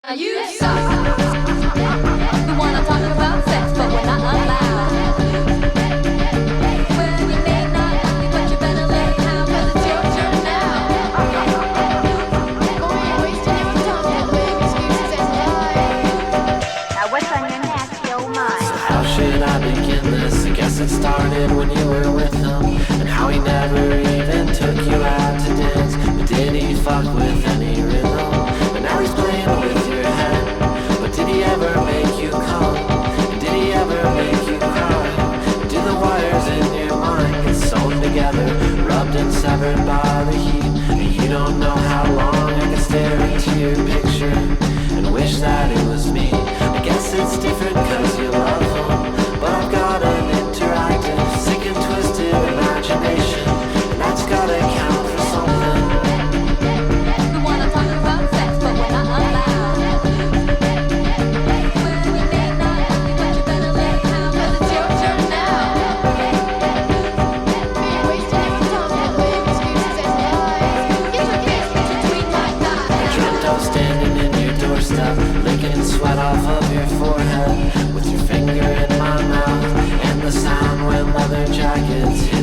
Are you sorry? We wanna talk about sex, but we're not allowed. Well, you may not like me, but you better lay down, 'cause it's your turn now. Oh, you're wasting your time, making excuses and lies. Now what's on your nasty old mind? So how should I begin this? I guess it started when you were with him, and how he never even took you out to dance. But did he fuck with any rhythm? But now he's playing with your head. But did he ever make you come? And did he ever make you cry? And do the wires in your mind get sewn together, rubbed and severed by the heat? And you don't know how long I can stare into your picture and wish that it was me. I guess it's different 'cause you love him, but I've got an interactive, sick and twisted imagination, and that's gotta count for something. We wanna talk about sex, but we're not allowed. Well, you may not like me, but you better lay down, 'cause it's your turn now. You're wasting your time, making excuses and lies. Get your face between my thighs. Dreamt I was standing in your doorstep, licking sweat off of your forehead, with your finger in my mouth, and the sound when leather jackets hit